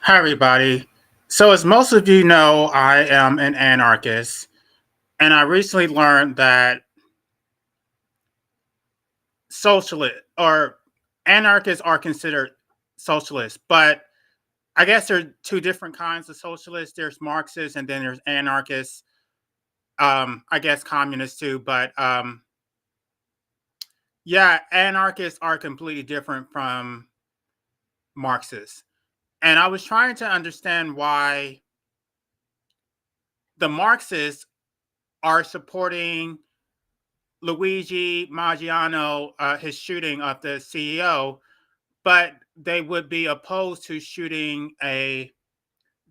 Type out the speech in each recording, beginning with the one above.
Hi, everybody. So, as most of you know, I am an anarchist, and I recently learned that socialist or anarchists are considered socialists, but I guess there are two different kinds of socialists. There's Marxists, and then there's anarchists. I guess communists too, but yeah, anarchists are completely different from Marxists. And I was trying to understand why the Marxists are supporting Luigi Maggiano, his shooting of the CEO, but they would be opposed to shooting a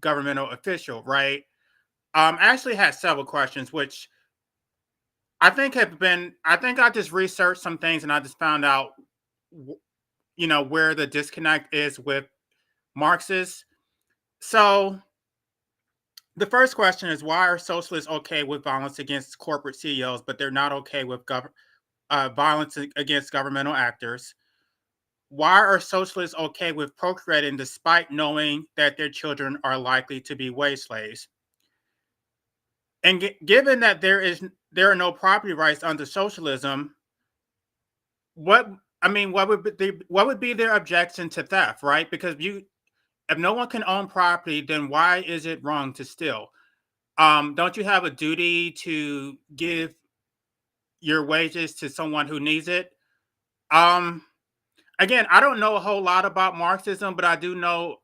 governmental official, right? I actually had several questions, which I think I just researched some things and I just found out, where the disconnect is with Marxists. So the first question is, why are socialists okay with violence against corporate CEOs, but they're not okay with violence against governmental actors? Why are socialists okay with procreating despite knowing that their children are likely to be wage slaves? And given that there are no property rights under socialism, what what would be their objection to theft, right? Because if no one can own property, then why is it wrong to steal? Don't you have a duty to give your wages to someone who needs it? Um, Again, I don't know a whole lot about Marxism, but I do know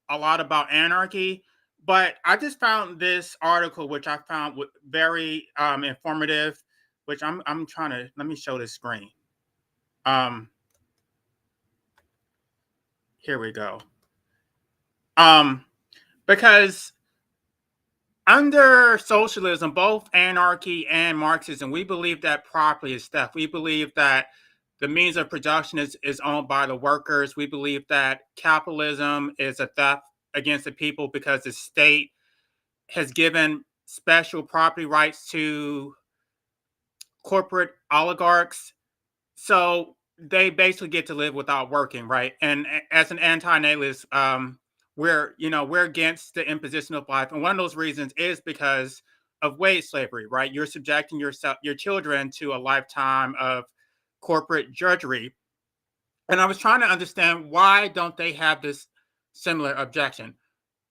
a lot about anarchy. But I just found this article, which I found very informative. Which I'm trying to let me show this screen. Um, Here we go. Um, because under socialism, both anarchy and Marxism, we believe that property is theft. We believe that the means of production is owned by the workers. We believe that capitalism is a theft against the people because the state has given special property rights to corporate oligarchs. So they basically get to live without working, right? And as an anti-natalist, we're against the imposition of life, and one of those reasons is because of wage slavery, right? You're subjecting your children to a lifetime of corporate drudgery. And I was trying to understand, why don't they have this similar objection?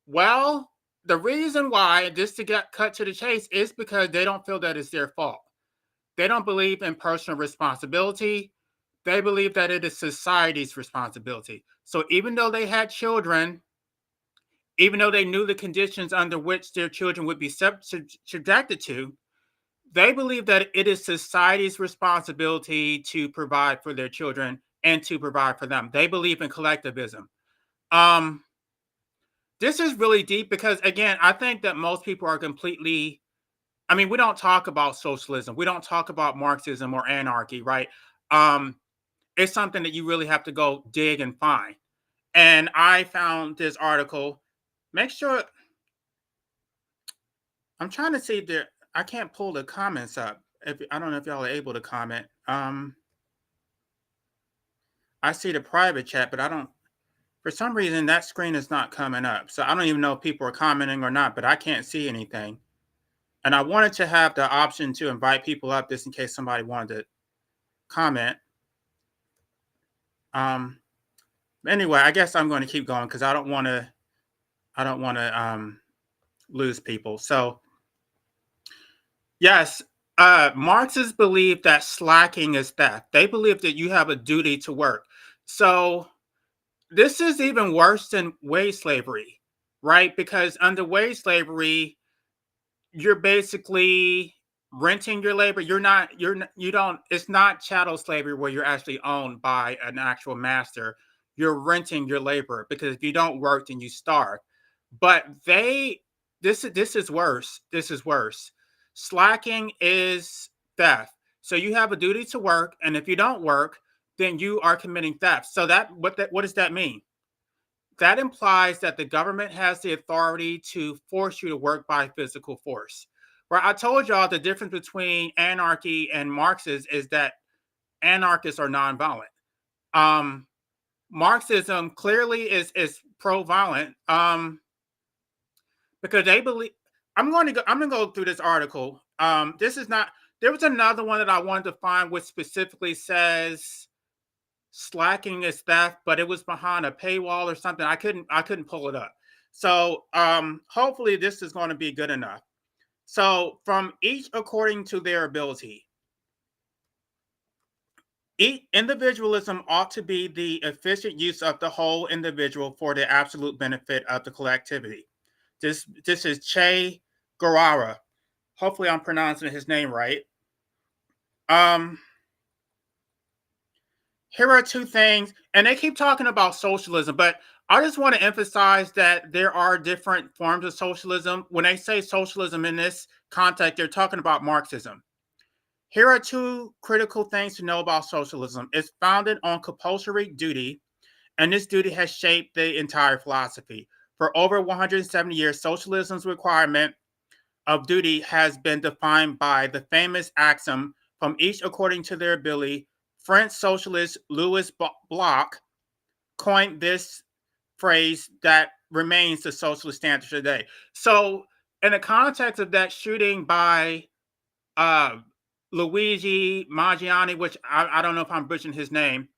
Well, the reason why, just to get cut to the chase, is because they don't feel that it's their fault. They don't believe in personal responsibility. They believe that it is society's responsibility. So even though they had children, even though they knew the conditions under which their children would be subjected to, they believe that it is society's responsibility to provide for their children and to provide for them. They believe in collectivism. Um, this is really deep because, again, I think that most people are completely, we don't talk about socialism. We don't talk about Marxism or anarchy, right? Um, it's something that you really have to go dig and find. And I found this article. Make sure I'm trying to see if there. I can't pull the comments up. If I don't know if y'all are able to comment. I see the private chat, but I don't. For some reason, that screen is not coming up. So I don't even know if people are commenting or not. But I can't see anything. And I wanted to have the option to invite people up just in case somebody wanted to comment. Um, anyway, I guess I'm going to keep going because I don't want to. I don't want to lose people. So yes, Marxists believe that slacking is theft. They believe that you have a duty to work. So this is even worse than wage slavery, right? Because under wage slavery, you're basically renting your labor. You don't, it's not chattel slavery where you're actually owned by an actual master. You're renting your labor because if you don't work, then you starve. But this is worse. This is worse. Slacking is theft. So you have a duty to work, and if you don't work, then you are committing theft. So what does that mean? That implies that the government has the authority to force you to work by physical force. Right? I told y'all the difference between anarchy and Marxists is that anarchists are nonviolent. Um, Marxism clearly is pro-violent, because they believe. I'm going to go through this article. This is not. There was another one that I wanted to find which specifically says slacking is theft, but it was behind a paywall or something. I couldn't pull it up. So hopefully this is going to be good enough. So from each according to their ability. Individualism ought to be the efficient use of the whole individual for the absolute benefit of the collectivity. This is Che Guevara. Hopefully, I'm pronouncing his name right. Um, Here are two things, and they keep talking about socialism, but I just want to emphasize that there are different forms of socialism. When they say socialism in this context, they're talking about Marxism. Here are two critical things to know about socialism. It's founded on compulsory duty, and this duty has shaped the entire philosophy. For over 170 years, socialism's requirement of duty has been defined by the famous axiom from each according to their ability. French socialist Louis Bloch coined this phrase that remains the socialist standard today. So, in the context of that shooting by uh, Luigi Maggiani, which I don't know if I'm butchering his name,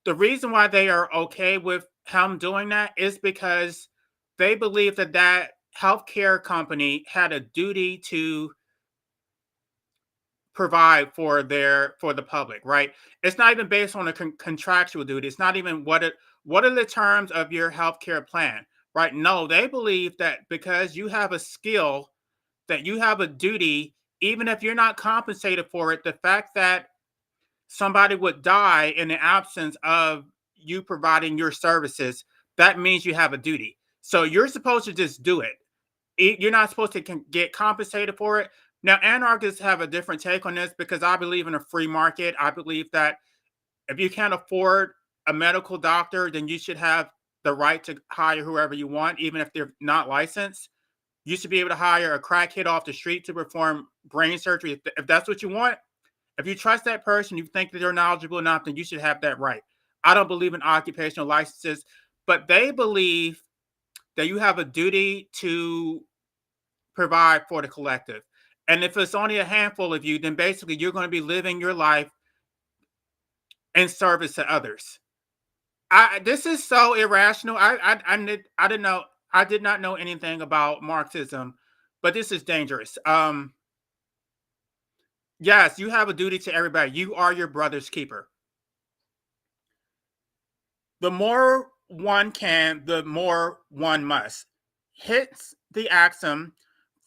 the reason why they are okay with him doing that is because they believe that that healthcare company had a duty to provide for the public, right? It's not even based on a contractual duty. It's not even what are the terms of your healthcare plan, right? No, they believe that because you have a skill, that you have a duty, even if you're not compensated for it. The fact that somebody would die in the absence of you providing your services, that means you have a duty. So you're supposed to just do it. You're not supposed to get compensated for it. Now, anarchists have a different take on this because I believe in a free market. I believe that if you can't afford a medical doctor, then you should have the right to hire whoever you want, even if they're not licensed. You should be able to hire a crackhead off the street to perform brain surgery. If that's what you want, if you trust that person, you think that they're knowledgeable enough, then you should have that right. I don't believe in occupational licenses, but they believe that you have a duty to provide for the collective. And if it's only a handful of you, then basically you're going to be living your life in service to others. This is so irrational. I didn't know. I did not know anything about Marxism, but this is dangerous. Yes, you have a duty to everybody. You are your brother's keeper. The more one can, the more one must. Hits the axiom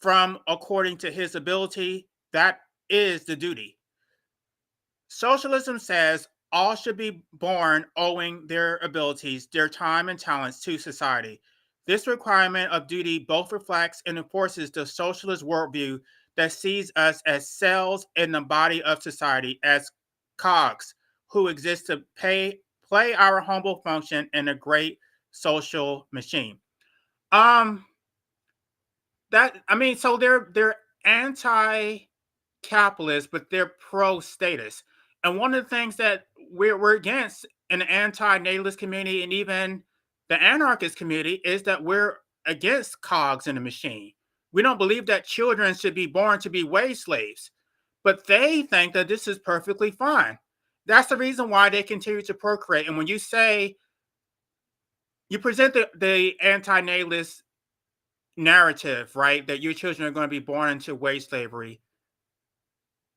from according to his ability, that is the duty. Socialism says all should be born owing their abilities, their time and talents to society. This requirement of duty both reflects and enforces the socialist worldview that sees us as cells in the body of society, as cogs who exist to play our humble function in a great social machine. Um, so they're anti capitalist, but they're pro status. And one of the things that we're against in the anti natalist community and even the anarchist community is that we're against cogs in the machine. We don't believe that children should be born to be wage slaves, but they think that this is perfectly fine. That's the reason why they continue to procreate. And when you say you present the anti natalist narrative, right, that your children are going to be born into wage slavery,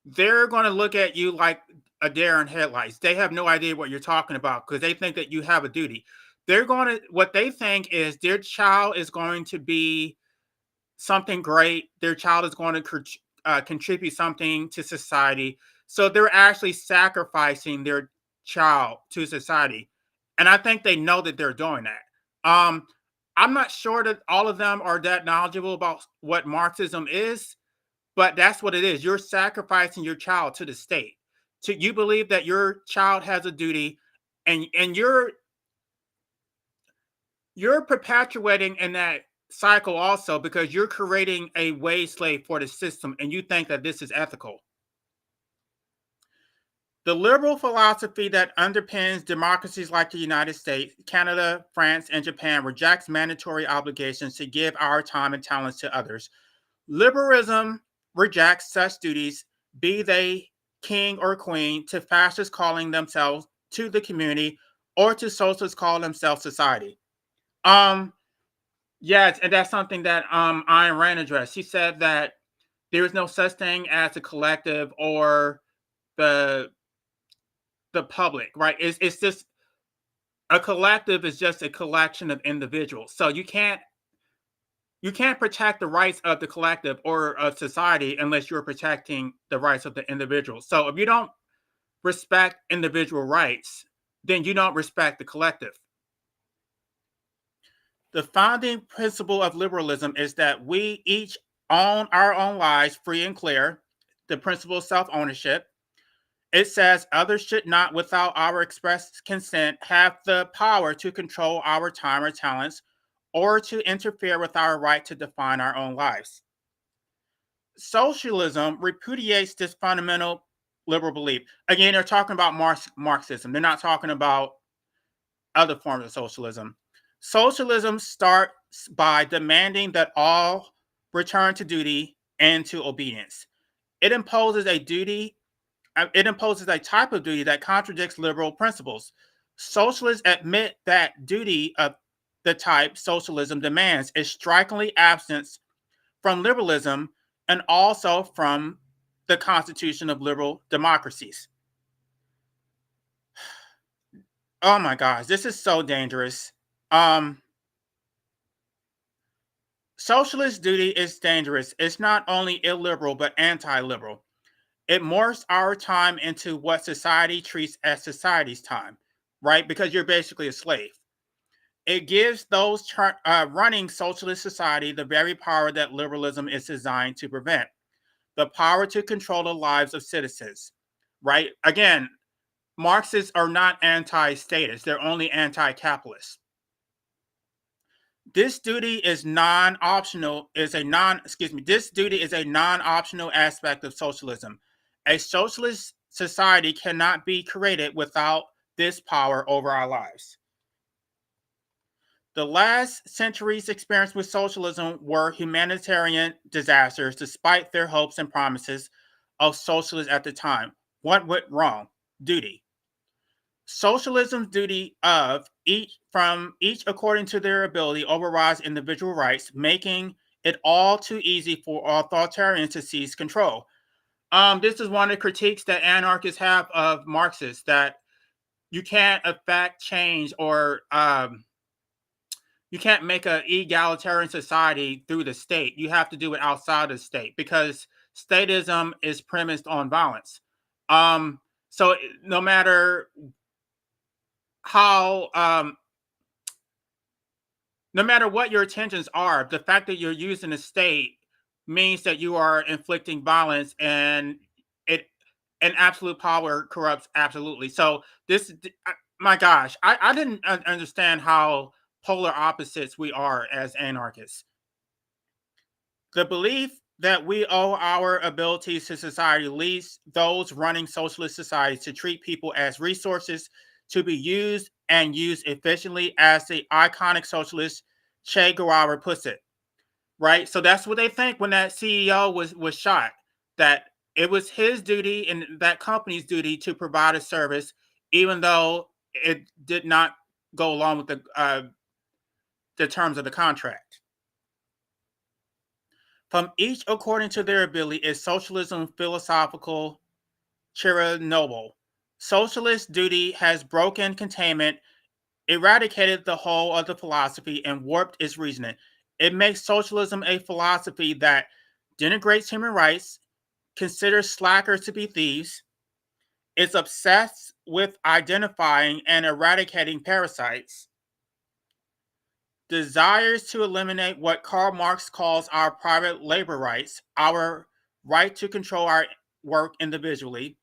they're going to look at you like a deer in headlights. They have no idea what you're talking about because they think that you have a duty. What they think is their child is going to be something great. Their child is going to contribute something to society. So they're actually sacrificing their child to society. And I think they know that they're doing that. I'm not sure that all of them are that knowledgeable about what Marxism is, but that's what it is. You're sacrificing your child to the state. You believe that your child has a duty, and you're perpetuating in that cycle also because you're creating a wage slave for the system, and you think that this is ethical. The liberal philosophy that underpins democracies like the United States, Canada, France, and Japan rejects mandatory obligations to give our time and talents to others. Liberalism rejects such duties, be they king or queen, to fascists calling themselves to the community or to socialists calling themselves society. Um, yes, and that's something that Ayn Rand addressed. She said that there is no such thing as a collective or the the public, right? It's just a collective is just a collection of individuals. So you can't protect the rights of the collective or of society unless you're protecting the rights of the individual. So if you don't respect individual rights, then you don't respect the collective. The founding principle of liberalism is that we each own our own lives free and clear, the principle of self ownership. It says others should not, without our express consent, have the power to control our time or talents or to interfere with our right to define our own lives. Socialism repudiates this fundamental liberal belief. Again, they're talking about Marxism. They're not talking about other forms of socialism. Socialism starts by demanding that all return to duty and to obedience. It imposes a duty it imposes a type of duty that contradicts liberal principles. Socialists admit that duty of the type socialism demands is strikingly absent from liberalism and also from the constitution of liberal democracies. Oh my gosh, this is so dangerous. Um, Socialist duty is dangerous. It's not only illiberal, but anti liberal. It morphs our time into what society treats as society's time, right? Because you're basically a slave. It gives those running socialist society the very power that liberalism is designed to prevent, the power to control the lives of citizens, right? Again, Marxists are not anti-statist, they're only anti-capitalist. This duty is non-optional, this duty is a non-optional aspect of socialism. A socialist society cannot be created without this power over our lives. The last century's experience with socialism were humanitarian disasters, despite their hopes and promises of socialists at the time. What went wrong? Duty. Socialism's duty of each according to their ability overrides individual rights, making it all too easy for authoritarians to seize control. This is one of the critiques that anarchists have of Marxists, that you can't affect change or you can't make an egalitarian society through the state. You have to do it outside the state because statism is premised on violence. Um, so no matter how no matter what your intentions are, the fact that you're using the state means that you are inflicting violence, and it and absolute power corrupts absolutely. So my gosh, I didn't understand how polar opposites we are as anarchists. The belief that we owe our abilities to society leads those running socialist societies to treat people as resources to be used and used efficiently, as the iconic socialist Che Guevara puts it. Right, so that's what they think when that CEO was shot. That it was his duty and that company's duty to provide a service, even though it did not go along with the terms of the contract. From each according to their ability is socialism philosophical Chernobyl. Socialist duty has broken containment, eradicated the whole of the philosophy, and warped its reasoning. It makes socialism a philosophy that denigrates human rights, considers slackers to be thieves, is obsessed with identifying and eradicating parasites, desires to eliminate what Karl Marx calls our private labor rights, our right to control our work individually,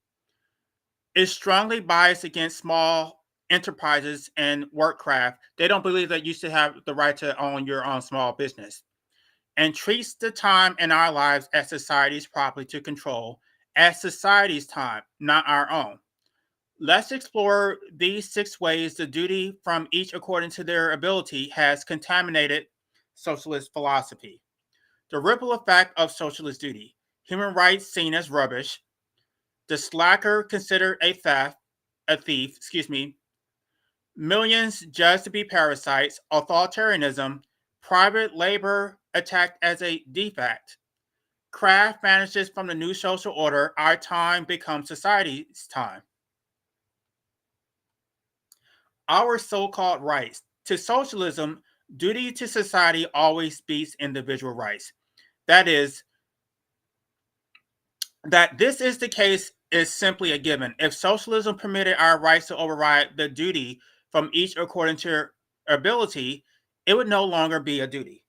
is strongly biased against small enterprises and workcraft. They don't believe that you should have the right to own your own small business, and treats the time in our lives as society's property to control, as society's time, not our own. Let's explore these 6 ways the duty from each according to their ability has contaminated socialist philosophy. The ripple effect of socialist duty. Human rights seen as rubbish. The slacker considered a thief, excuse me. Millions judged to be parasites. Authoritarianism. Private labor attacked as a defect. Craft vanishes from the new social order. Our time becomes society's time. Our so called rights. To socialism, duty to society always beats individual rights. That is, that this is the case is simply a given. If socialism permitted our rights to override the duty from each according to their ability, it would no longer be a duty.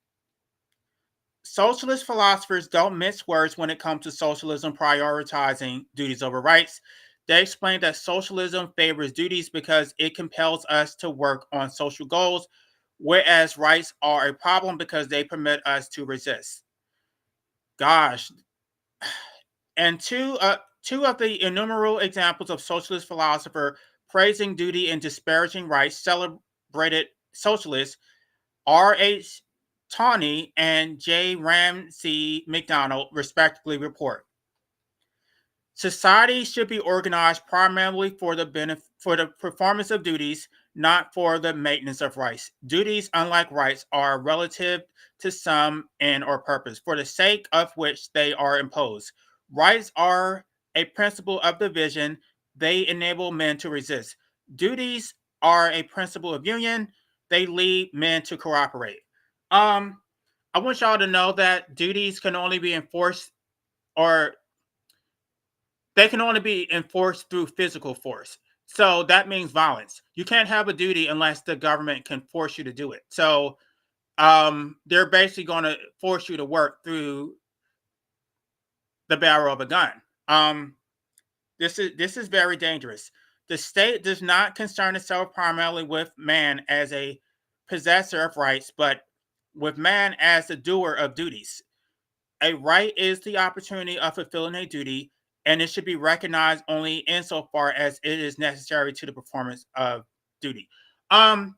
Socialist philosophers don't mince words when it comes to socialism prioritizing duties over rights. They explain that socialism favors duties because it compels us to work on social goals, whereas rights are a problem because they permit us to resist. Gosh, and two of the innumerable examples of socialist philosopher praising duty and disparaging rights celebrated socialists R.H. Tawney and J. Ramsey McDonald respectively report. Society should be organized primarily for the performance of duties, not for the maintenance of rights. Duties, unlike rights, are relative to some end or purpose, for the sake of which they are imposed. Rights are a principle of division, they enable men to resist. Duties are a principle of union, they lead men to cooperate. Um, I want y'all to know that duties can only be enforced or they can only be enforced through physical force. So that means violence. You can't have a duty unless the government can force you to do it. So they're basically going to force you to work through the barrel of a gun. Um, this is very dangerous. The state does not concern itself primarily with man as a possessor of rights, but with man as the doer of duties. A right is the opportunity of fulfilling a duty, and it should be recognized only insofar as it is necessary to the performance of duty. Um,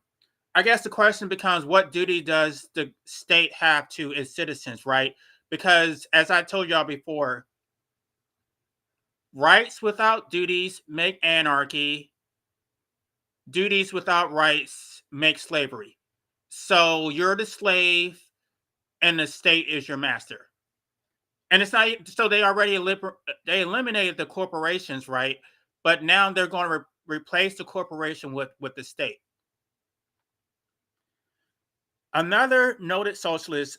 I guess the question becomes, what duty does the state have to its citizens, right? Because as I told y'all before, rights without duties make anarchy, duties without rights make slavery. So you're the slave and the state is your master. And it's not so they already they eliminated the corporations, right? But now they're going to replace the corporation with the state. Another noted socialist,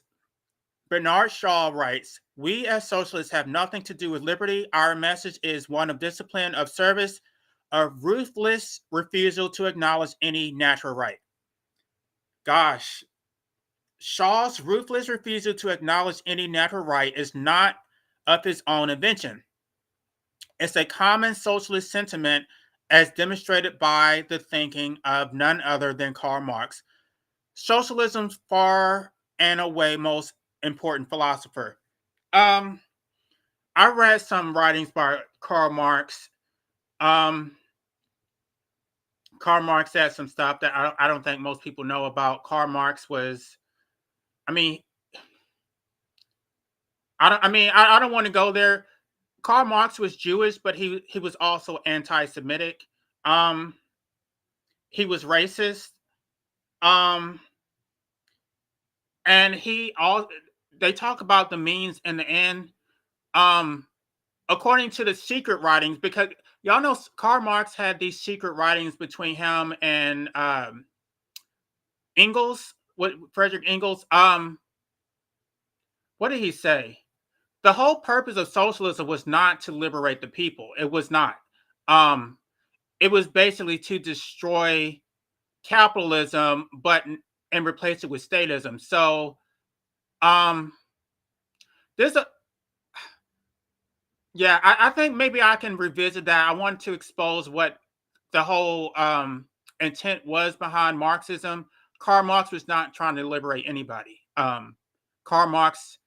Bernard Shaw, writes, "We as socialists have nothing to do with liberty. Our message is one of discipline, of service, of ruthless refusal to acknowledge any natural right." Gosh, Shaw's ruthless refusal to acknowledge any natural right is not of his own invention. It's a common socialist sentiment as demonstrated by the thinking of none other than Karl Marx, socialism's far and away most important philosopher. Um, I read some writings by Karl Marx. Um, Karl Marx said some stuff that I don't think most people know about. Karl Marx was, I mean, I don't want to go there. Karl Marx was Jewish, but he was also anti-Semitic. Um, he was racist. Um, and he all they talk about the means and the end. Um, according to the secret writings, because y'all know Karl Marx had these secret writings between him and Engels, what Frederick Engels. What did he say? The whole purpose of socialism was not to liberate the people. It was not. Um, it was basically to destroy capitalism, but and replace it with statism. So um, there's a yeah, I think maybe I can revisit that. I want to expose what the whole intent was behind Marxism. Karl Marx was not trying to liberate anybody. Karl Marx,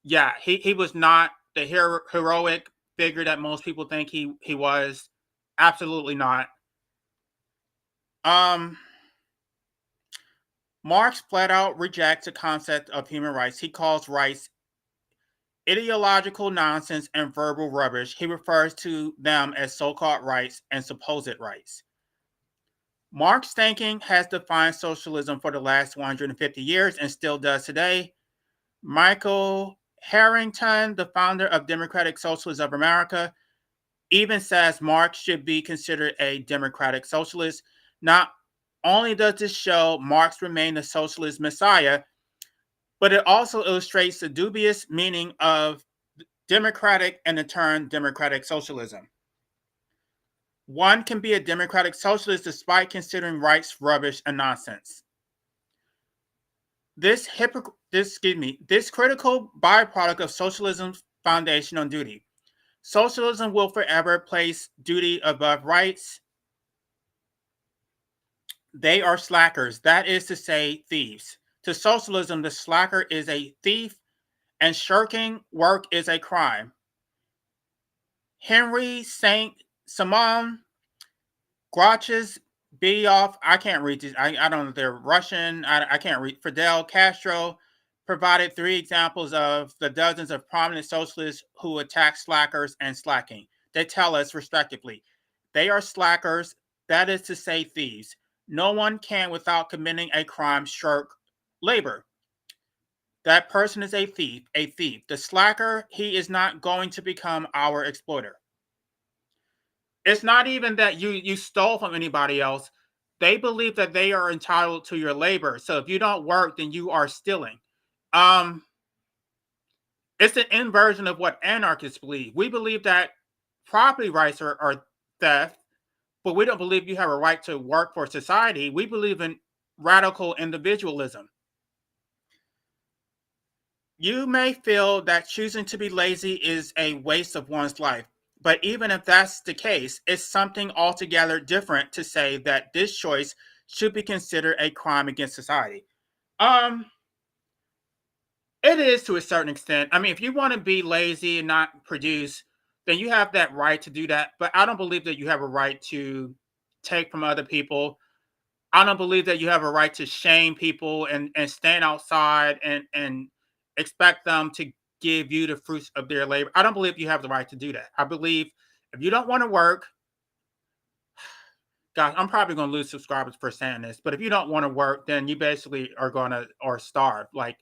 yeah, he was not the heroic figure that most people think he was. Absolutely not. Um, Marx flat out rejects the concept of human rights. He calls rights ideological nonsense and verbal rubbish. He refers to them as so called rights and supposed rights. Marx thinking has defined socialism for the last 150 years and still does today. Michael Harrington, the founder of Democratic Socialists of America, even says Marx should be considered a democratic socialist. Not only does this show Marx remain the socialist messiah, but it also illustrates the dubious meaning of democratic and the term democratic socialism. One can be a democratic socialist despite considering rights rubbish and nonsense. This critical byproduct of socialism's foundation on duty. Socialism will forever place duty above rights. They are slackers, that is to say, thieves. To socialism, the slacker is a thief, and shirking work is a crime. Henry Saint Simon Grauches Bidyoff, I can't read these. I don't know if they're Russian. I can't read. Fidel Castro provided 3 examples of the dozens of prominent socialists who attack slackers and slacking. They tell us, respectively, they are slackers, that is to say, thieves. No one can, without committing a crime, shirk labor. That person is a thief, a thief. The slacker, he is not going to become our exploiter. It's not even that you stole from anybody else. They believe that they are entitled to your labor. So if you don't work, then you are stealing. Um, it's an inversion of what anarchists believe. We believe that property rights are theft, but we don't believe you have a right to work for society. We believe in radical individualism. You may feel that choosing to be lazy is a waste of one's life. But even if that's the case, it's something altogether different to say that this choice should be considered a crime against society. Um, it is to a certain extent. I mean, if you want to be lazy and not produce, then you have that right to do that. But I don't believe that you have a right to take from other people. I don't believe that you have a right to shame people and stand outside and expect them to give you the fruits of their labor. I don't believe you have the right to do that. I believe if you don't want to work, gosh, I'm probably going to lose subscribers for saying this, but if you don't want to work, then you basically are going to or starve. Like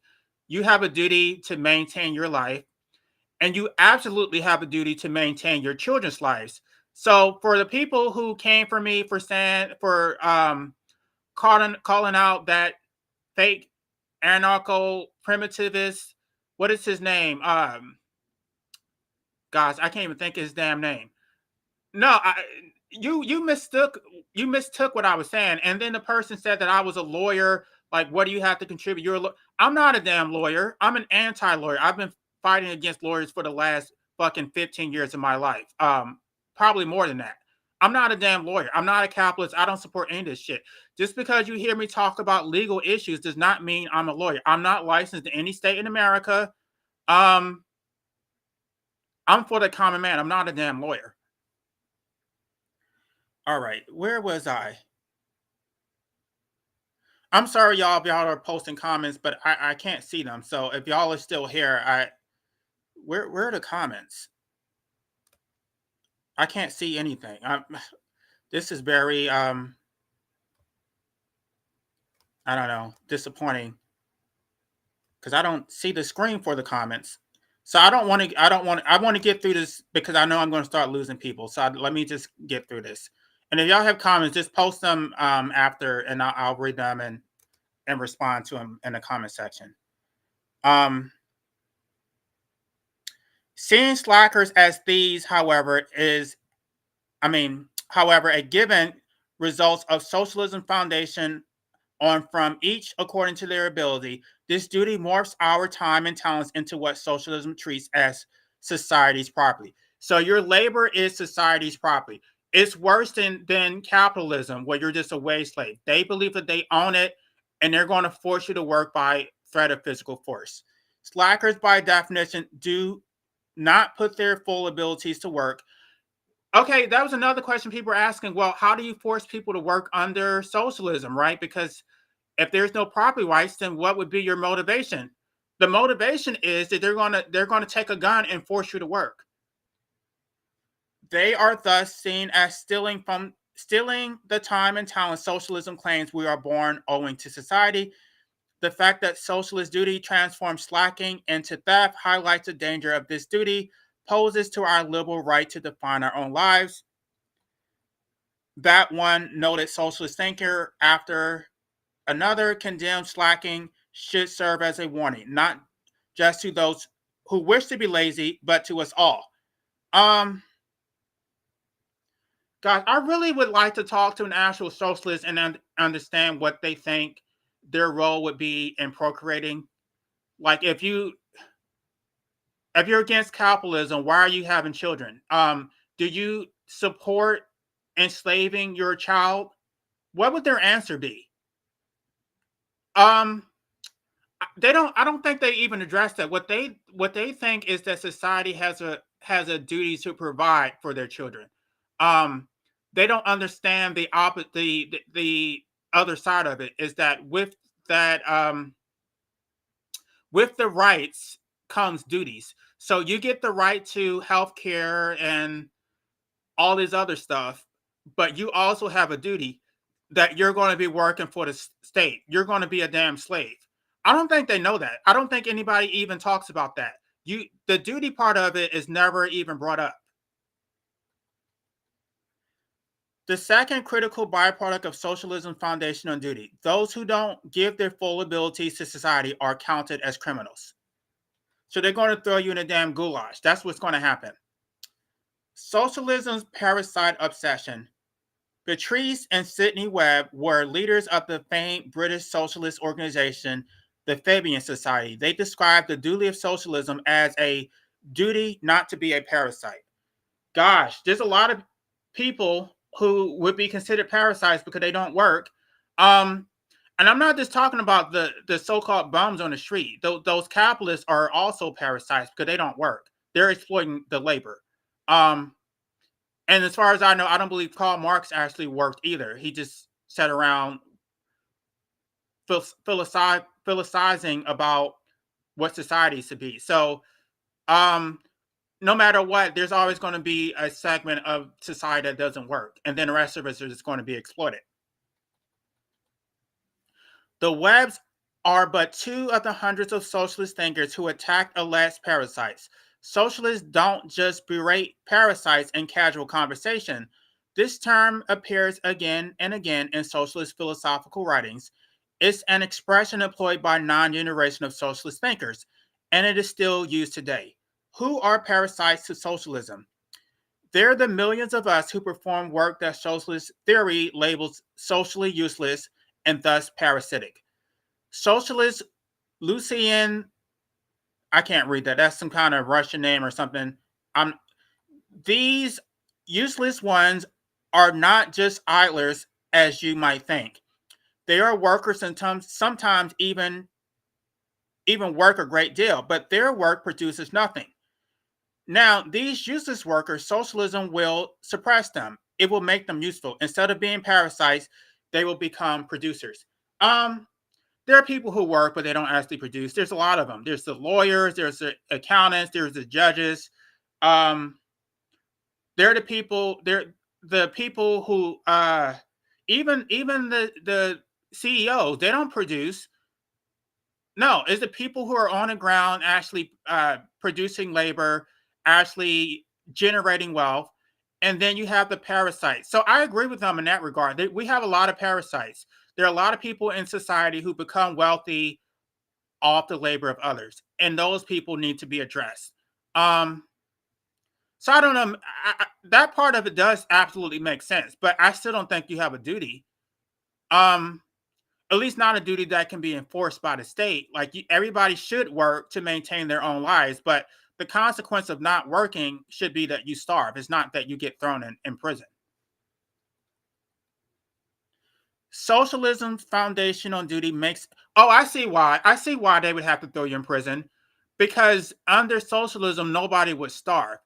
you have a duty to maintain your life, and you absolutely have a duty to maintain your children's lives. So for the people who came for me for saying for calling out that fake anarcho primitivist. What is his name? Gosh, I can't even think of his damn name. No, you mistook what I was saying, and then the person said that I was a lawyer. Like, what do you have to contribute? I'm not a damn lawyer. I'm an anti-lawyer. I've been fighting against lawyers for the last fucking 15 years of my life. Probably more than that. I'm not a damn lawyer. I'm not a capitalist. I don't support any of this shit. Just because you hear me talk about legal issues does not mean I'm a lawyer. I'm not licensed in any state in America. Um, I'm for the common man. I'm not a damn lawyer. All right, where was I? I'm sorry, y'all, if y'all are posting comments, but I can't see them. So if y'all are still here, where are the comments? I can't see anything. This is very I don't know, disappointing because I don't see the screen for the comments. So I want to get through this because I know I'm going to start losing people. So let me just get through this. And if y'all have comments, just post them after, and I'll read them and respond to them in the comment section. Um, Seeing slackers as thieves, however, however, a given results of socialism foundation on from each according to their ability. This duty morphs our time and talents into what socialism treats as society's property. So your labor is society's property. It's worse than capitalism, where you're just a wage slave. They believe that they own it, and they're going to force you to work by threat of physical force. Slackers, by definition, do not put their full abilities to work. Okay, that was another question people were asking. Well, how do you force people to work under socialism, right? Because if there's no property rights, then what would be your motivation? The motivation is that they're gonna take a gun and force you to work. They are thus seen as stealing the time and talent socialism claims we are born owing to society. The fact that socialist duty transforms slacking into theft highlights the danger of this duty poses to our liberal right to define our own lives. That one noted socialist thinker after another condemned slacking should serve as a warning, not just to those who wish to be lazy, but to us all. Um, Guys, I really would like to talk to an actual socialist and understand what they think their role would be in procreating. Like, if you're against capitalism, why are you having children? Do you support enslaving your child? What would their answer be? Um, they don't. I don't think they even address that. What they think is that society has a duty to provide for their children. Um, they don't understand the other side of it is that that with the rights comes duties. So you get the right to health care and all this other stuff, but you also have a duty that you're going to be working for the state. You're going to be a damn slave. I don't think they know that. I don't think anybody even talks about that. The duty part of it is never even brought up. The second critical byproduct of socialism foundation on duty. Those who don't give their full abilities to society are counted as criminals. So they're going to throw you in a damn goulash. That's what's going to happen. Socialism's parasite obsession. Patrice and Sidney Webb were leaders of the famed British socialist organization, the Fabian Society. They described the duty of socialism as a duty not to be a parasite. Gosh, there's a lot of people who would be considered parasites because they don't work. Um, and I'm not just talking about the so-called bums on the street. Those capitalists are also parasites because they don't work. They're exploiting the labor. Um, and as far as I know, I don't believe Karl Marx actually worked either. He just sat around philosophizing about what society should be. So, um, no matter what, there's always going to be a segment of society that doesn't work, and then the rest of us are just going to be exploited. The Webbs are but two of the hundreds of socialist thinkers who attacked alleged parasites. Socialists don't just berate parasites in casual conversation. This term appears again and again in socialist philosophical writings. It's an expression employed by a non-generation of socialist thinkers, and it is still used today. Who are parasites to socialism? They're the millions of us who perform work that socialist theory labels socially useless and thus parasitic. Socialist Lucien, I can't read that. That's some kind of Russian name or something. Um, these useless ones are not just idlers as you might think. They are workers and sometimes even work a great deal, but their work produces nothing. Now, these useless workers, socialism will suppress them. It will make them useful. Instead of being parasites, they will become producers. Um, there are people who work, but they don't actually produce. There's a lot of them. There's the lawyers, there's the accountants, there's the judges. Um, they're the people who even the CEOs, they don't produce. No, it's the people who are on the ground actually producing labor, actually generating wealth, and then you have the parasites. So I agree with them in that regard. We have a lot of parasites. There are a lot of people in society who become wealthy off the labor of others, and those people need to be addressed. Um, so I don't know. That part of it does absolutely make sense, but I still don't think you have a duty. Um, at least not a duty that can be enforced by the state. Like everybody should work to maintain their own lives, but the consequence of not working should be that you starve. It's not that you get thrown in prison. Socialism's foundation on duty makes. Oh, I see why. I see why they would have to throw you in prison, because under socialism nobody would starve.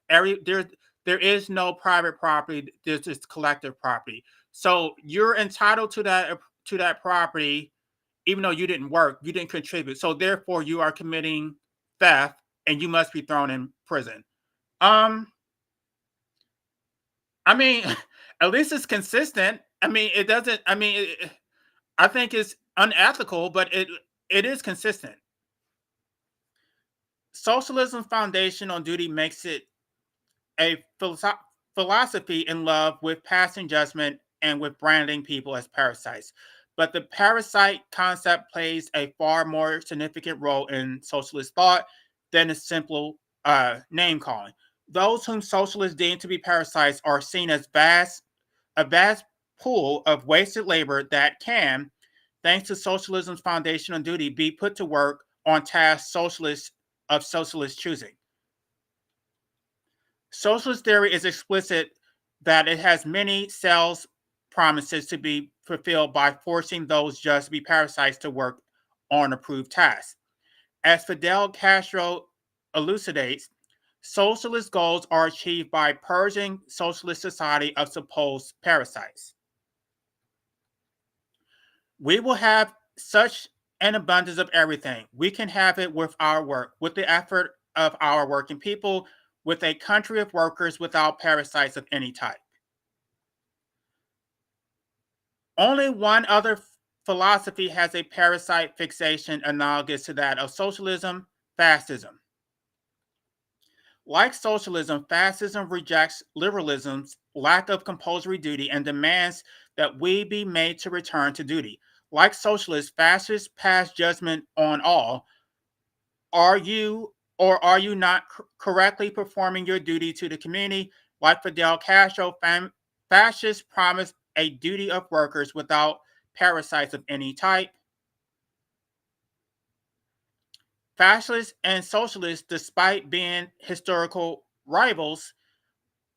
there is no private property. There's just collective property. So you're entitled to that property, even though you didn't work, you didn't contribute. So therefore, you are committing theft, and you must be thrown in prison. Um, I mean, at least it's consistent. I mean, it doesn't. I mean, I think it's unethical, but it is consistent. Socialism's foundation on duty makes it a philosophy in love with passing judgment and with branding people as parasites. But the parasite concept plays a far more significant role in socialist thought than a simple name calling. Those whom socialists deem to be parasites are seen as a vast pool of wasted labor that can, thanks to socialism's foundation on duty, be put to work on tasks socialist choosing. Socialist theory is explicit that it has many sales promises to be fulfilled by forcing those just to be parasites to work on approved tasks. As Fidel Castro elucidates, socialist goals are achieved by purging socialist society of supposed parasites. We will have such an abundance of everything. We can have it with our work, with the effort of our working people, with a country of workers without parasites of any type. Only one other philosophy has a parasite fixation analogous to that of socialism, fascism. Like socialism, fascism rejects liberalism's lack of compulsory duty and demands that we be made to return to duty. Like socialists, fascists pass judgment on all. Are you or are you not correctly performing your duty to the community? Like Fidel Castro, fascists promise a duty of workers without parasites of any type. Fascists and socialists, despite being historical rivals,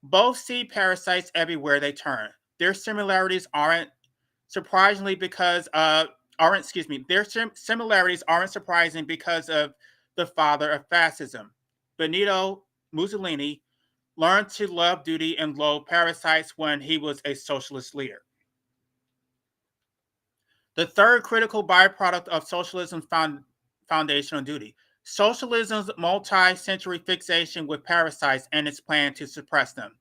both see parasites everywhere they turn. Their similarities aren't surprisingly because aren't excuse me. Their similarities aren't surprising because of the father of fascism. Benito Mussolini learned to love duty and loathe parasites when he was a socialist leader. The third critical byproduct of socialism's foundation on duty. Socialism's multi-century fixation with parasites and its plan to suppress them.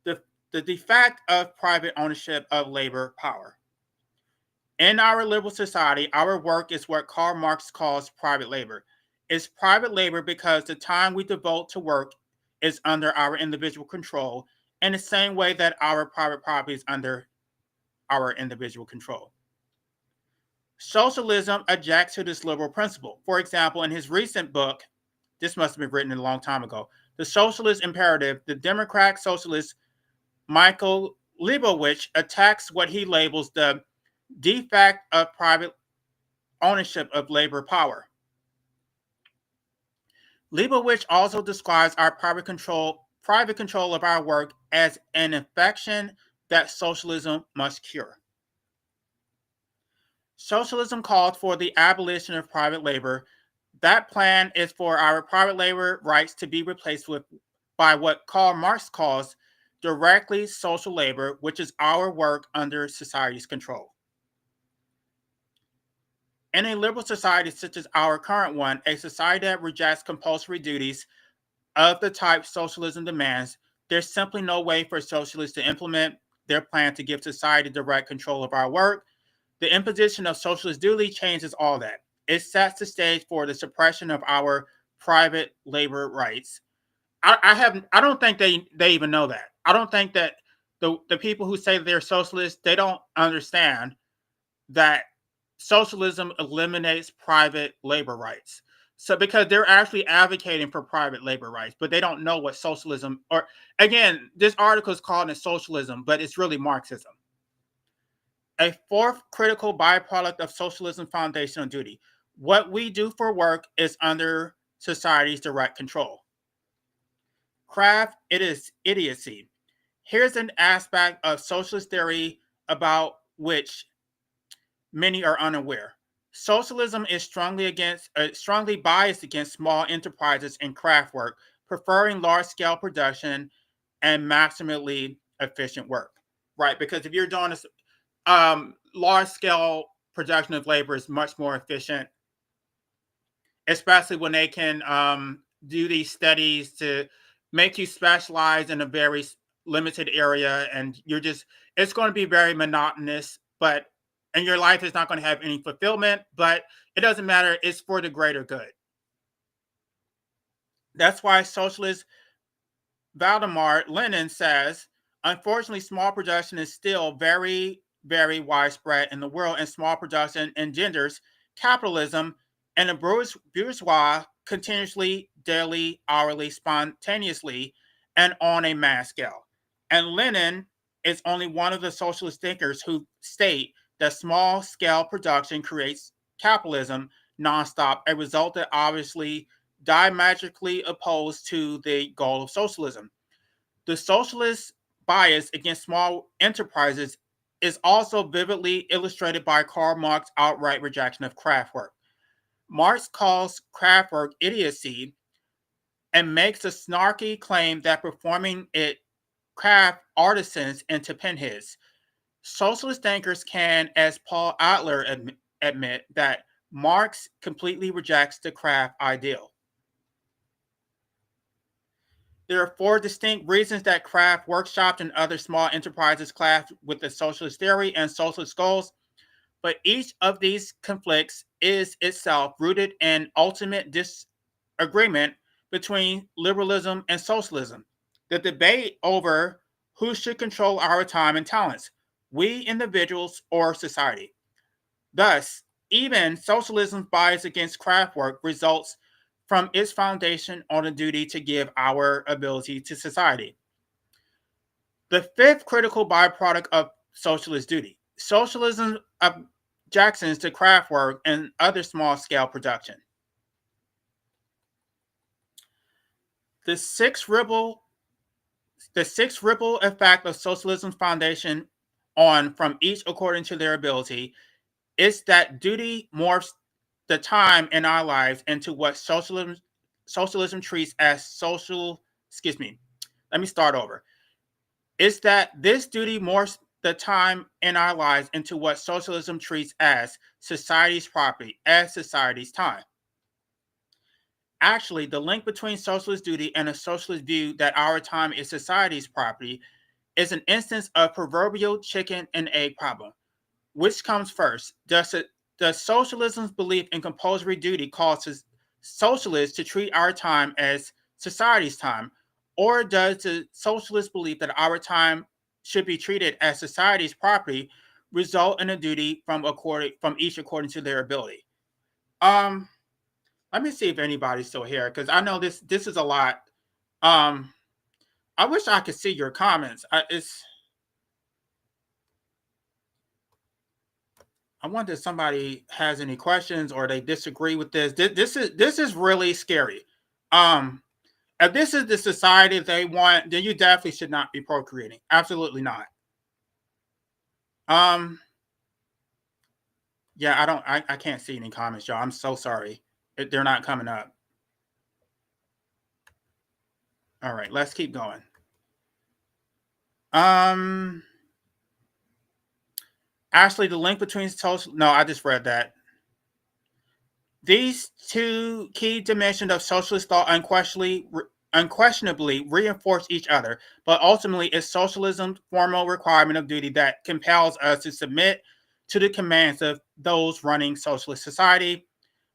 The, the defect of private ownership of labor power. In our liberal society, our work is what Karl Marx calls private labor. It's private labor because the time we devote to work is under our individual control in the same way that our private property is under our individual control. Socialism objects to this liberal principle. For example, in his recent book, this must have been written a long time ago, The Socialist Imperative, the Democrat socialist Michael Leibowitz attacks what he labels the defect of private ownership of labor power. Leibowitz also describes our private control of our work as an infection that socialism must cure. Socialism calls for the abolition of private labor. That plan is for our private labor rights to be replaced by what Karl Marx calls directly social labor, which is our work under society's control. In a liberal society such as our current one, a society that rejects compulsory duties of the type socialism demands, there's simply no way for socialists to implement their plan to give society direct control of our work. The imposition of socialist duty changes all that. It sets the stage for the suppression of our private labor rights. I don't think they even know that. I don't think that the people who say they're socialists, they don't understand that socialism eliminates private labor rights. So because they're actually advocating for private labor rights, but they don't know what socialism or again, this article is called it socialism, but it's really Marxism. A fourth critical byproduct of socialism foundation on duty. What we do for work is under society's direct control. Craft, it is idiocy. Here's an aspect of socialist theory about which many are unaware. Socialism is strongly biased against small enterprises and craft work, preferring large-scale production and maximally efficient work, right? Because if you're doing this, large-scale production of labor is much more efficient, especially when they can do these studies to make you specialize in a very limited area, and it's going to be very monotonous, but and your life is not going to have any fulfillment, but it doesn't matter. It's for the greater good. That's why socialist Vladimir Lenin says, unfortunately, small production is still very, very widespread in the world, and small production engenders capitalism, and the bourgeois continuously, daily, hourly, spontaneously, and on a mass scale. And Lenin is only one of the socialist thinkers who state that small scale production creates capitalism nonstop, a result that obviously diametrically opposed to the goal of socialism. The socialist bias against small enterprises is also vividly illustrated by Karl Marx's outright rejection of craft work. Marx calls craft work idiocy and makes a snarky claim that performing it craft artisans into pinheads. Socialist thinkers can, as Paul Adler admit, that Marx completely rejects the craft ideal. There are four distinct reasons that craft workshops and other small enterprises clash with the socialist theory and socialist goals, but each of these conflicts is itself rooted in ultimate disagreement between liberalism and socialism. The debate over who should control our time and talents, we individuals or society. Thus, even socialism's bias against craft work results from its foundation on a duty to give our ability to society. The fifth critical byproduct of socialist duty, socialism objections to craft work and other small scale production. The sixth ripple effect of socialism's foundation on from each according to their ability is that duty morphs the time in our lives into what socialism treats as social. Excuse me. Let me start over. Is that this duty morphs the time in our lives into what socialism treats as society's property, as society's time. Actually, the link between socialist duty and a socialist view that our time is society's property is an instance of proverbial chicken and egg problem. Which comes first? Does socialism's belief in compulsory duty cause socialists to treat our time as society's time? Or does the socialist belief that our time should be treated as society's property result in a duty from each according to their ability? Let me see if anybody's still here, because I know this is a lot. I wish I could see your comments. I wonder if somebody has any questions or they disagree with this. This is really scary. If this is the society they want, then you definitely should not be procreating. Absolutely not. Yeah, I can't see any comments, y'all. I'm so sorry. They're not coming up. All right, let's keep going. Actually, the link between social. No, I just read that. These two key dimensions of socialist thought unquestionably reinforce each other, but ultimately it's socialism's formal requirement of duty that compels us to submit to the commands of those running socialist society.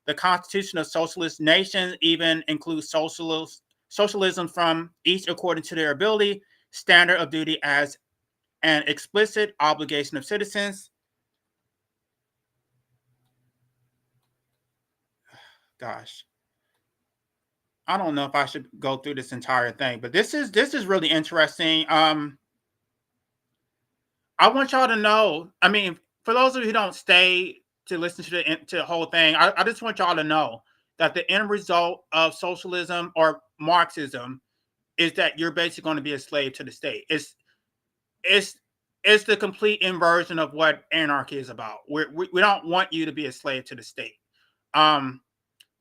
The constitution of socialist nations even includes socialism from each according to their ability, standard of duty as an explicit obligation of citizens. Gosh, I don't know if I should go through this entire thing, but this is really interesting. I want y'all to know. I mean, for those of you who don't stay to listen to the whole thing, I just want y'all to know that the end result of socialism or Marxism is that you're basically going to be a slave to the state. It's it's the complete inversion of what anarchy is about. We don't want you to be a slave to the state. Um,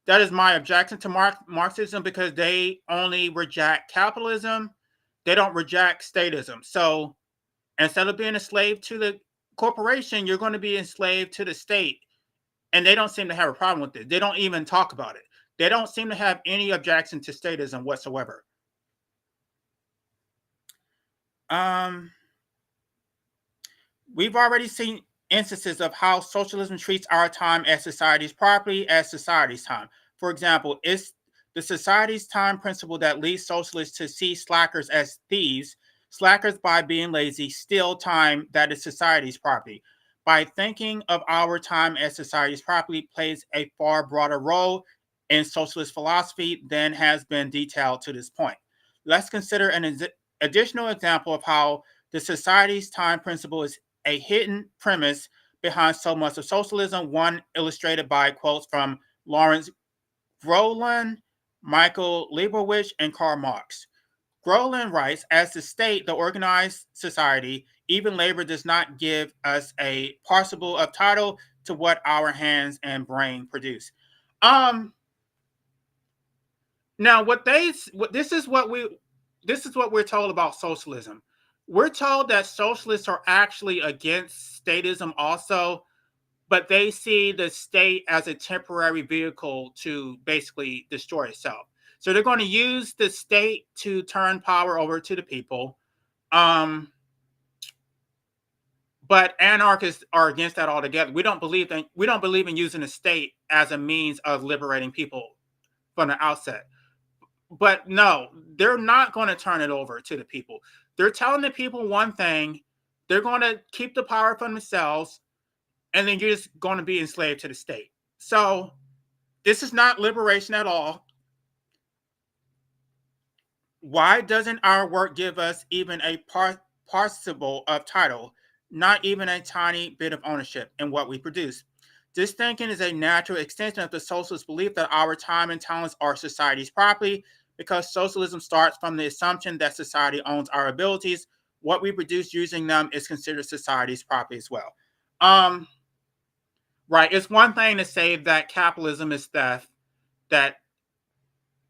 That is my objection to Marxism, because they only reject capitalism. They don't reject statism. So instead of being a slave to the corporation, you're going to be enslaved to the state. And they don't seem to have a problem with it. They don't even talk about it. They don't seem to have any objection to statism whatsoever. Um, we've already seen instances of how socialism treats our time as society's property as society's time. For example, it's the society's time principle that leads socialists to see slackers as thieves. Slackers, by being lazy, steal time that is society's property. By thinking of our time as society's property plays a far broader role in socialist philosophy than has been detailed to this point. Let's consider an additional example of how the society's time principle is a hidden premise behind so much of socialism, one illustrated by quotes from Lawrence Groland, Michael Leibowitz, and Karl Marx. Groland writes, as the state, the organized society, even labor does not give us a parcel of title to what our hands and brain produce. Um, Now, this is what we're told about socialism. We're told that socialists are actually against statism also, but they see the state as a temporary vehicle to basically destroy itself. So they're going to use the state to turn power over to the people. Um, but anarchists are against that altogether. We don't believe in using the state as a means of liberating people from the outset. But no, they're not going to turn it over to the people. They're telling the people one thing, they're going to keep the power for themselves, and then you're just going to be enslaved to the state. So this is not liberation at all. Why doesn't our work give us even a parcel of title, not even a tiny bit of ownership in what we produce? This thinking is a natural extension of the socialist belief that our time and talents are society's property, because socialism starts from the assumption that society owns our abilities. What we produce using them is considered society's property as well. Um, right. It's one thing to say that capitalism is theft, that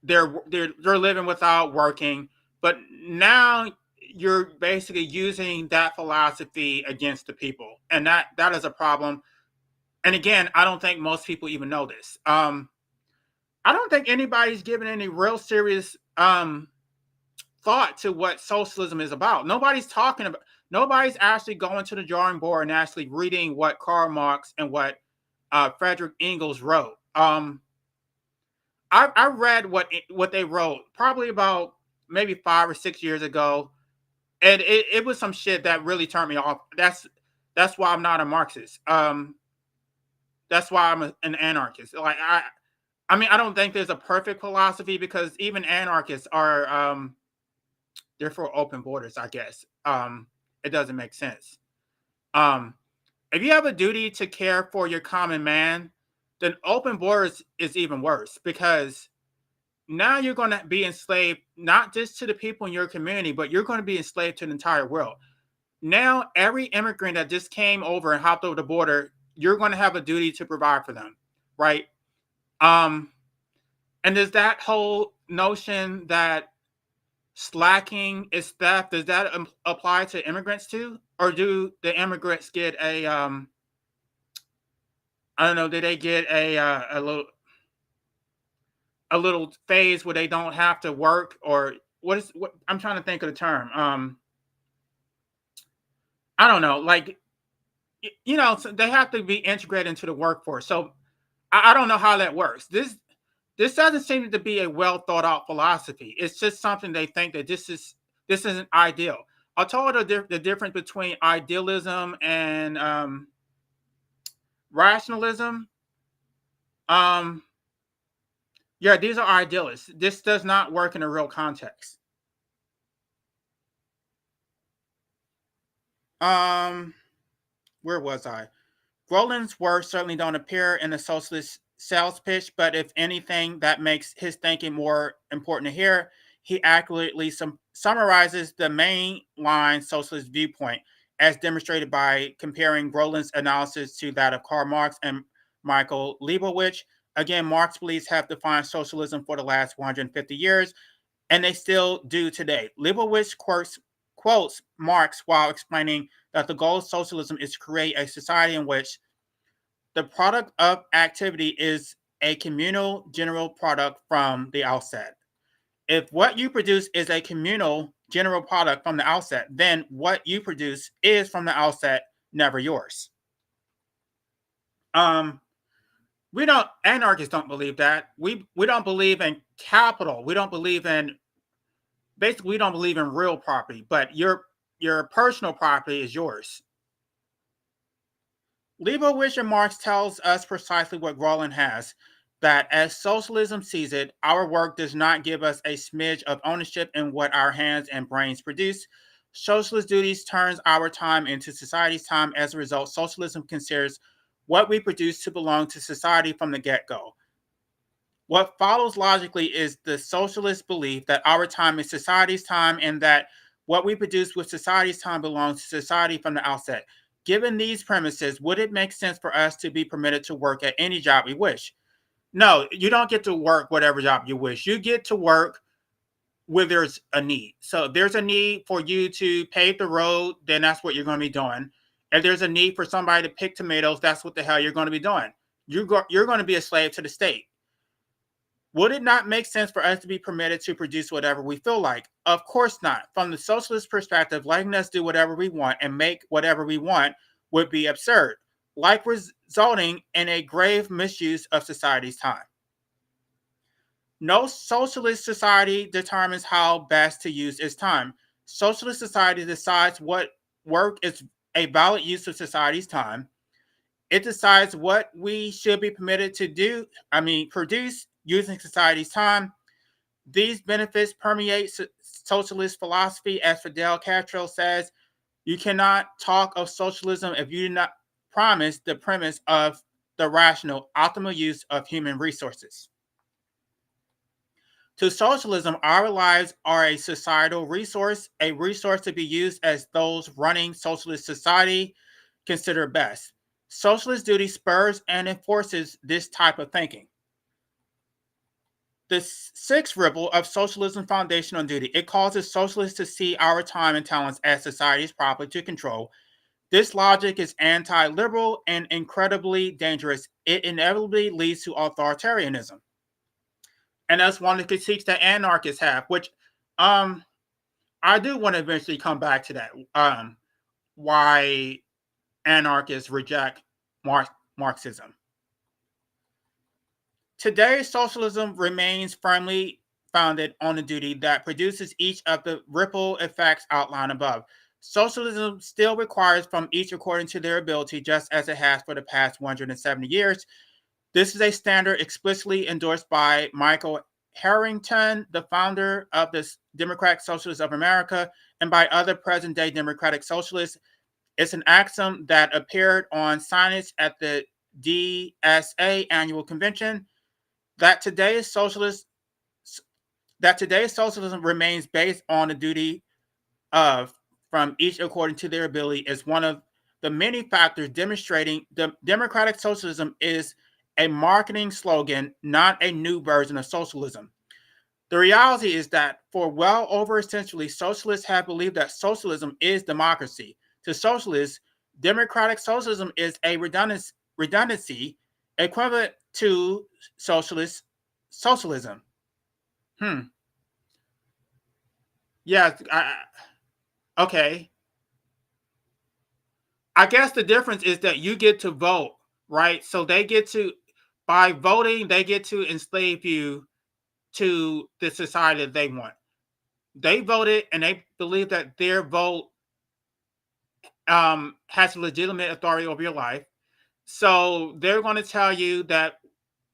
they're living without working, but now you're basically using that philosophy against the people, and that is a problem. And again, I don't think most people even know this. I don't think anybody's given any real serious thought to what socialism is about. Nobody's actually going to the drawing board and actually reading what Karl Marx and what Frederick Engels wrote. I read what they wrote probably about maybe 5 or 6 years ago, and it was some shit that really turned me off. That's why I'm not a Marxist. That's why I'm an anarchist. Like I mean, I don't think there's a perfect philosophy, because even anarchists are they're for open borders, I guess. It doesn't make sense. Um, if you have a duty to care for your common man, then open borders is even worse, because now you're going to be enslaved not just to the people in your community, but you're going to be enslaved to the entire world. Now, every immigrant that just came over and hopped over the border, you're going to have a duty to provide for them, right? Um, and does that whole notion that slacking is theft, does that apply to immigrants too, or do the immigrants get a I don't know, did they get a little phase where they don't have to work, or what I'm trying to think of the term. I don't know, like so they have to be integrated into the workforce. So I don't know how that works. This doesn't seem to be a well thought out philosophy. It's just something they think that this isn't ideal. I told the difference between idealism and rationalism. Um, yeah, these are idealists. This does not work in a real context. Um, where was I? Roland's words certainly don't appear in the socialist sales pitch, but if anything, that makes his thinking more important to hear. He accurately summarizes the mainline socialist viewpoint, as demonstrated by comparing Roland's analysis to that of Karl Marx and Michael Leibowitz. again, Marx believes have defined socialism for the last 150 years, and they still do today. Leibowitz quotes Marx while explaining that the goal of socialism is to create a society in which the product of activity is a communal general product from the outset. If what you produce is a communal general product from the outset, then what you produce is from the outset never yours. Um, we don't Anarchists don't believe that. We don't believe in capital. We don't believe in basically we don't believe in real property, but your personal property is yours. Leibowitz and Marx tells us precisely what Roland has, that as socialism sees it, our work does not give us a smidge of ownership in what our hands and brains produce. Socialist duties turns our time into society's time. As a result, socialism considers what we produce to belong to society from the get-go. What follows logically is the socialist belief that our time is society's time and that what we produce with society's time belongs to society from the outset. Given these premises, would it make sense for us to be permitted to work at any job we wish? No, you don't get to work whatever job you wish. You get to work where there's a need. So if there's a need for you to pave the road, then that's what you're going to be doing. If there's a need for somebody to pick tomatoes, that's what the hell you're going to be doing. You're going to be a slave to the state. Would it not make sense for us to be permitted to produce whatever we feel like? Of course not. From the socialist perspective, letting us do whatever we want and make whatever we want would be absurd, like resulting in a grave misuse of society's time. No socialist society determines how best to use its time. Socialist society decides what work is a valid use of society's time. It decides what we should be permitted to produce using society's time. These benefits permeate socialist philosophy. As Fidel Castro says, you cannot talk of socialism if you do not promise the premise of the rational, optimal use of human resources. To socialism, our lives are a societal resource, a resource to be used as those running socialist society consider best. Socialist duty spurs and enforces this type of thinking. The sixth ripple of socialism foundation on duty. It causes socialists to see our time and talents as society's property to control. This logic is anti-liberal and incredibly dangerous. It inevitably leads to authoritarianism. And that's one of the critiques that anarchists have, which I do want to eventually come back to that. Why anarchists reject Marxism. Today, socialism remains firmly founded on the duty that produces each of the ripple effects outlined above. Socialism still requires from each according to their ability, just as it has for the past 170 years. This is a standard explicitly endorsed by Michael Harrington, the founder of the Democratic Socialists of America, and by other present-day Democratic Socialists. It's an axiom that appeared on signage at the DSA annual convention. That today's socialism remains based on the duty of from each according to their ability is one of the many factors demonstrating the democratic socialism is a marketing slogan, not a new version of socialism. The reality is that for well over a century, socialists have believed that socialism is democracy. To socialists, democratic socialism is a redundancy equivalent to socialism. Yeah, okay. I guess the difference is that you get to vote, right? So they get to, by voting, they get to enslave you to the society that they want. They voted and they believe that their vote has legitimate authority over your life. So they're going to tell you that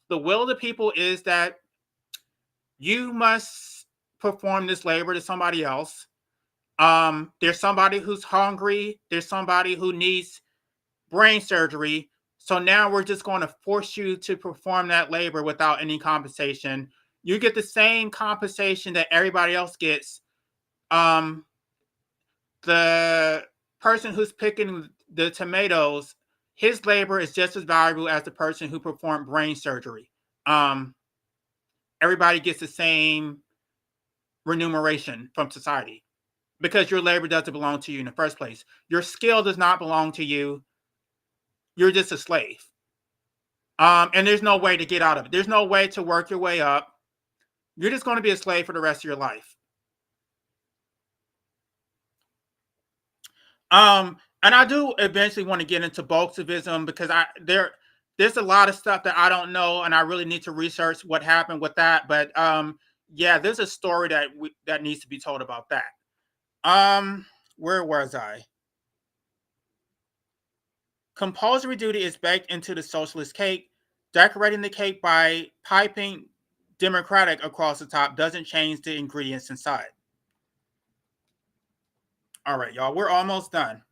the will of the people is that you must perform this labor to somebody else. There's somebody who's hungry. There's somebody who needs brain surgery. So now we're just going to force you to perform that labor without any compensation. You get the same compensation that everybody else gets. The person who's picking the tomatoes, his labor is just as valuable as the person who performed brain surgery. Um, everybody gets the same remuneration from society because your labor doesn't belong to you in the first place. Your skill does not belong to you. You're just a slave. And there's no way to get out of it. There's no way to work your way up. You're just going to be a slave for the rest of your life. And I do eventually want to get into Bolshevism because there's a lot of stuff that I don't know, and I really need to research what happened with that. But yeah, there's a story that needs to be told about that. Where was I? Compulsory duty is baked into the socialist cake. Decorating the cake by piping democratic across the top doesn't change the ingredients inside. All right, y'all, we're almost done.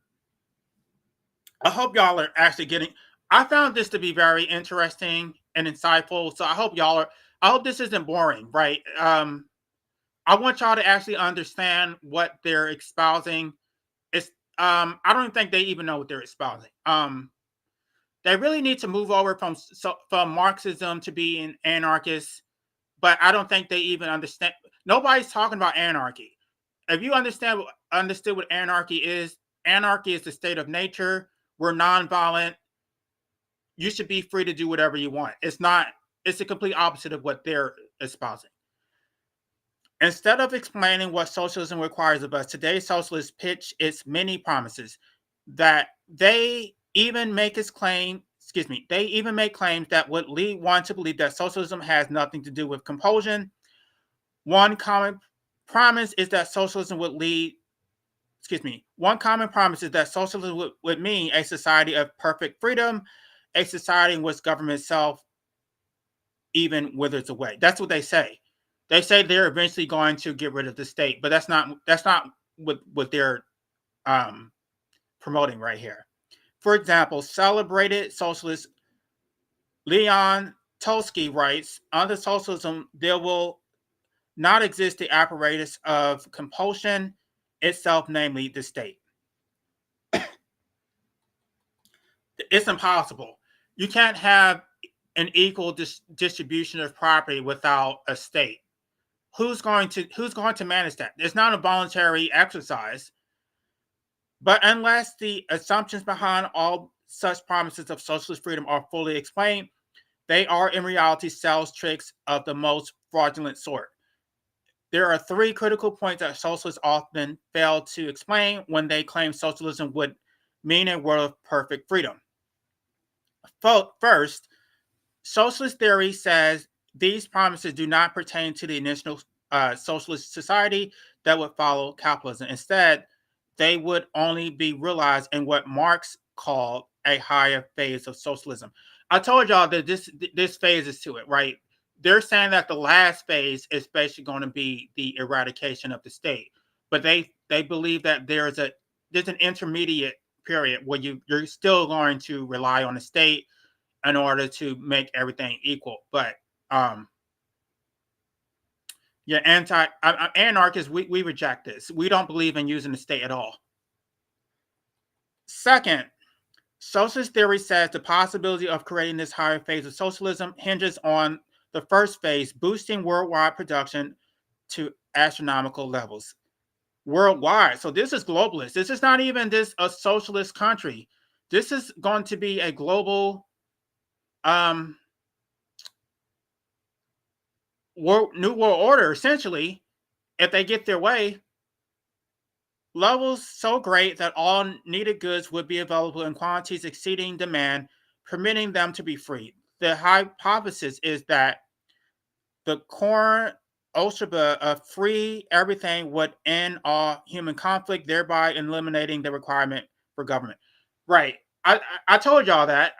I hope y'all are actually getting. I found this to be very interesting and insightful. So I hope y'all are. I hope this isn't boring, right? I want y'all to actually understand what they're espousing. It's I don't think they even know what they're espousing. They really need to move over from Marxism to being anarchists, but I don't think they even understand. Nobody's talking about anarchy. If you understood what anarchy is the state of nature. We're nonviolent. You should be free to do whatever you want. It's not. It's the complete opposite of what they're espousing. Instead of explaining what socialism requires of us, today's socialists pitch its many promises that they even make its claim. Excuse me. They even make claims that would lead one to believe that socialism has nothing to do with compulsion. One common promise is that socialism would lead. Excuse me. One common promise is that socialism would mean a society of perfect freedom, a society in which government itself even withers away. That's what they say. They say they're eventually going to get rid of the state, but that's not what they're um, promoting right here. For example, celebrated socialist Leon Tolsky writes, under socialism, there will not exist the apparatus of compulsion itself, namely the state. It's impossible. You can't have an equal distribution of property without a state. Who's going to manage that? It's not a voluntary exercise. But unless the assumptions behind all such promises of socialist freedom are fully explained, they are in reality sales tricks of the most fraudulent sort. There are three critical points that socialists often fail to explain when they claim socialism would mean a world of perfect freedom. First, socialist theory says these promises do not pertain to the initial socialist society that would follow capitalism. Instead, they would only be realized in what Marx called a higher phase of socialism. I told y'all that this phase is to it, right? They're saying that the last phase is basically going to be the eradication of the state, but they believe that there's an intermediate period where you're still going to rely on the state in order to make everything equal. But yeah, anarchists, we reject this. We don't believe in using the state at all. Second, socialist theory says the possibility of creating this higher phase of socialism hinges on the first phase, boosting worldwide production to astronomical levels. Worldwide. So this is globalist. This is not even this a socialist country. This is going to be a global um new world order, essentially, if they get their way. Levels so great that all needed goods would be available in quantities exceeding demand, permitting them to be free. The hypothesis is that the core algebra of free everything would end all human conflict, thereby eliminating the requirement for government. Right. I told y'all that.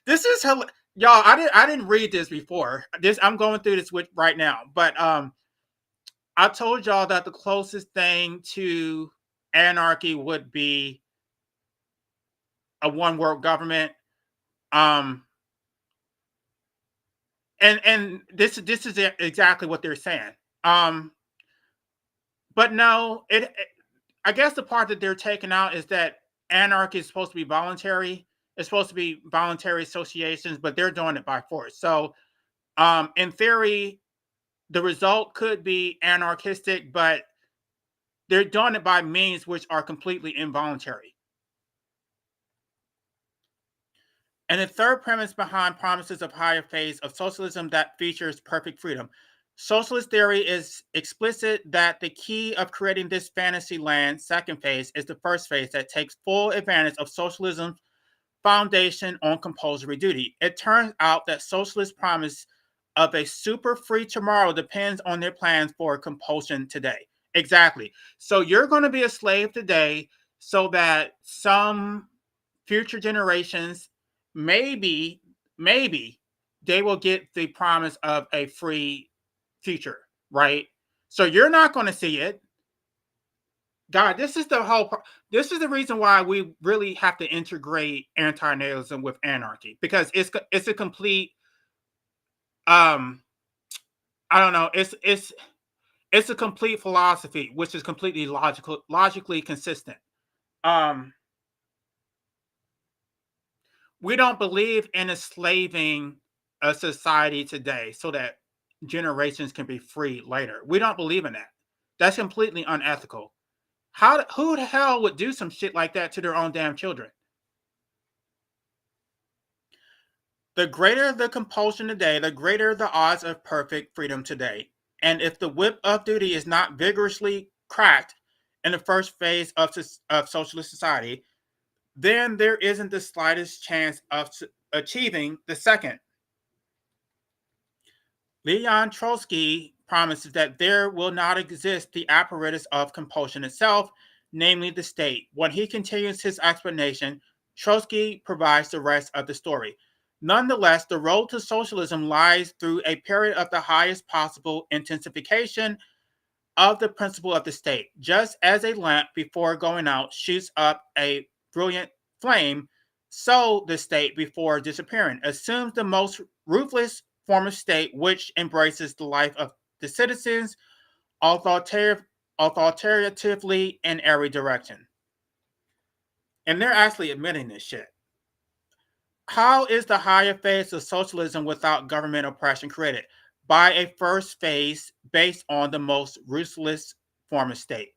This is y'all. I didn't read this before. I'm going through this with right now, but I told y'all that the closest thing to anarchy would be a one world government. Um, and this is exactly what they're saying. Um, but no, I guess the part that they're taking out is that anarchy is supposed to be voluntary. It's supposed to be voluntary associations, but they're doing it by force. So, in theory, the result could be anarchistic, but they're doing it by means which are completely involuntary. And the third premise behind promises of higher phase of socialism that features perfect freedom. Socialist theory is explicit that the key of creating this fantasy land, second phase, is the first phase that takes full advantage of socialism's foundation on compulsory duty. It turns out that socialists' promise of a super free tomorrow depends on their plans for compulsion today. Exactly. So you're going to be a slave today so that some future generations, maybe they will get the promise of a free future, right? So you're not going to see it. God, this is the whole. This is the reason why we really have to integrate anti-natalism with anarchy, because it's a complete. Um, I don't know. It's a complete philosophy, which is completely logically consistent. Um, we don't believe in enslaving a society today so that generations can be free later. We don't believe in that. That's completely unethical. Who the hell would do some shit like that to their own damn children? The greater the compulsion today, the greater the odds of perfect freedom today. And if the whip of duty is not vigorously cracked in the first phase of socialist society, then there isn't the slightest chance of achieving the second. Leon Trotsky promises that there will not exist the apparatus of compulsion itself, namely the state. When he continues his explanation, Trotsky provides the rest of the story. Nonetheless, the road to socialism lies through a period of the highest possible intensification of the principle of the state. Just as a lamp before going out shoots up a brilliant flame, so the state before disappearing assumes the most ruthless form of state which embraces the life of the citizens authoritatively in every direction. And they're actually admitting this shit. How is the higher phase of socialism without government oppression created? By a first phase based on the most ruthless form of state.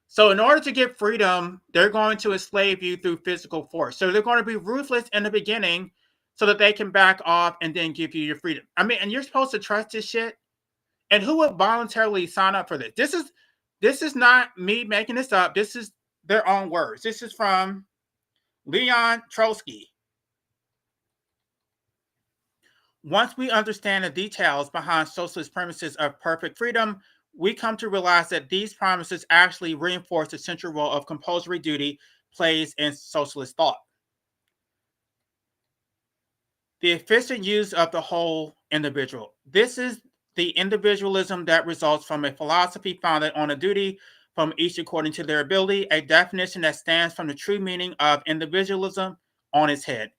So, in order to get freedom, they're going to enslave you through physical force. So, they're going to be ruthless in the beginning so that they can back off and then give you your freedom. I mean, and you're supposed to trust this shit. And who would voluntarily sign up for this? This is not me making this up. This is their own words. This is from Leon Trotsky. Once we understand the details behind socialist premises of perfect freedom, we come to realize that these promises actually reinforce the central role of compulsory duty plays in socialist thought. The efficient use of the whole individual. This is the individualism that results from a philosophy founded on a duty from each according to their ability, a definition that stands from the true meaning of individualism on its head.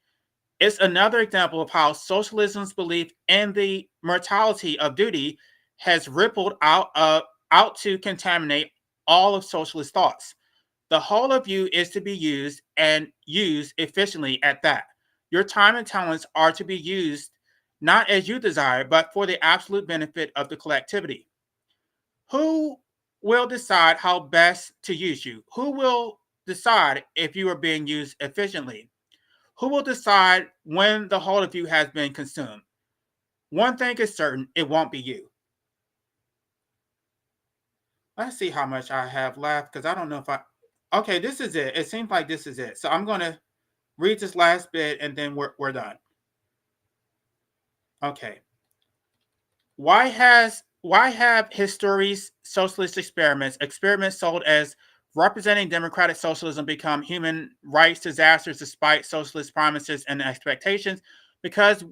It's another example of how socialism's belief in the mortality of duty has rippled out to contaminate all of socialist thoughts. The whole of you is to be used and used efficiently at that. Your time and talents are to be used not as you desire, but for the absolute benefit of the collectivity. Who will decide how best to use you? Who will decide if you are being used efficiently? Who will decide when the whole of you has been consumed? One thing is certain, it won't be you. Let's see how much I have left because I don't know if I. Okay, this is it. It seems like this is it. So I'm going to read this last bit and then we're done. Okay. Why have history's socialist experiments sold as representing democratic socialism become human rights disasters despite socialist promises and expectations? Because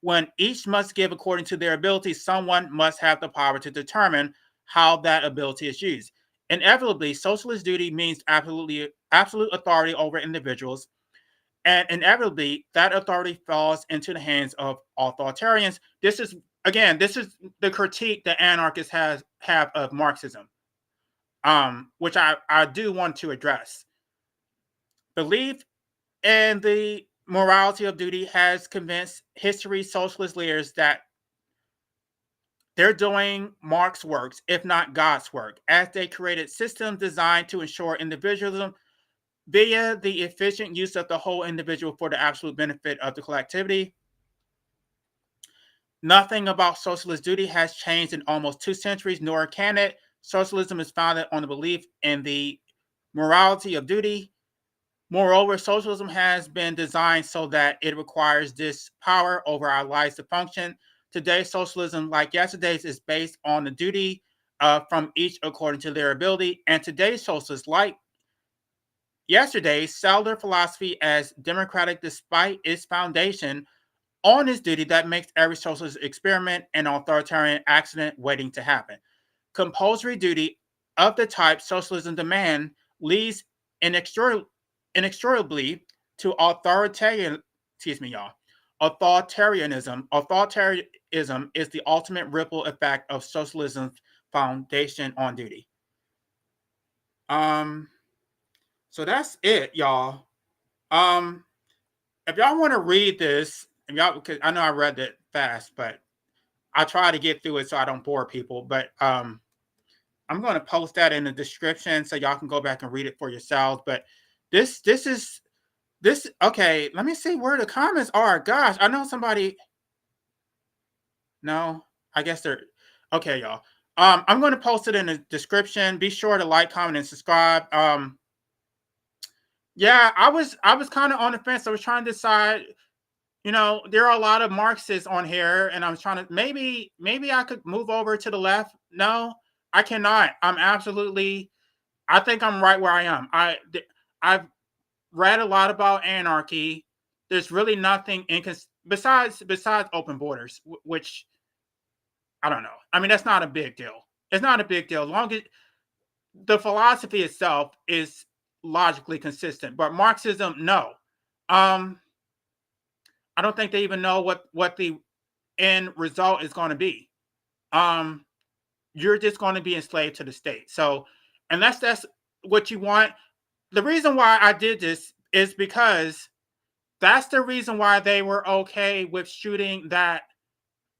when each must give according to their ability, someone must have the power to determine how that ability is used. Inevitably, socialist duty means absolute authority over individuals, and inevitably that authority falls into the hands of authoritarians. This is the critique that anarchists have of Marxism, which I do want to address. Belief in the morality of duty has convinced history's socialist leaders that they're doing Marx's works, if not God's work, as they created systems designed to ensure individualism via the efficient use of the whole individual for the absolute benefit of the collectivity. Nothing about socialist duty has changed in almost 2 centuries, nor can it. Socialism is founded on the belief in the morality of duty. Moreover, socialism has been designed so that it requires this power over our lives to function. Today's socialism, like yesterday's, is based on the duty from each according to their ability. And today's socialists, like yesterday's, sell their philosophy as democratic despite its foundation on its duty that makes every socialist experiment an authoritarian accident waiting to happen. Compulsory duty of the type socialism demand leads inexorably to authoritarianism. Authoritarianism is the ultimate ripple effect of socialism's foundation on duty. So that's it, y'all. If y'all want to read this, because I know I read it fast, but I try to get through it so I don't bore people. But I'm going to post that in the description so y'all can go back and read it for yourselves. But this is this. Okay, let me see where the comments are. Gosh, I know somebody. No, I guess they're okay, y'all. I'm going to post it in the description. Be sure to like, comment, and subscribe. Yeah, I was kind of on the fence. I was trying to decide. There are a lot of Marxists on here, and I was trying to maybe I could move over to the left. No, I cannot. I think I'm right where I am. I've read a lot about anarchy. There's really nothing besides open borders, which I don't know. I mean, that's not a big deal. It's not a big deal. Long as the philosophy itself is logically consistent, but Marxism, no. I don't think they even know what the end result is going to be. You're just going to be enslaved to the state. So, unless that's what you want, the reason why I did this is because that's the reason why they were okay with shooting that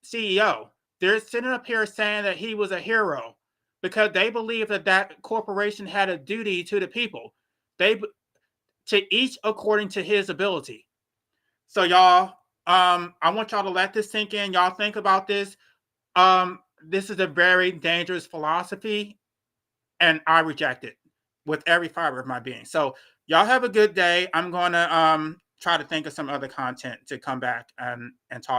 CEO. They're sitting up here saying that he was a hero because they believe that that corporation had a duty to the people. They to each according to his ability. So y'all, I want y'all to let this sink in. Y'all think about this. This is a very dangerous philosophy, and I reject it with every fiber of my being. So y'all have a good day. I'm gonna try to think of some other content to come back and talk.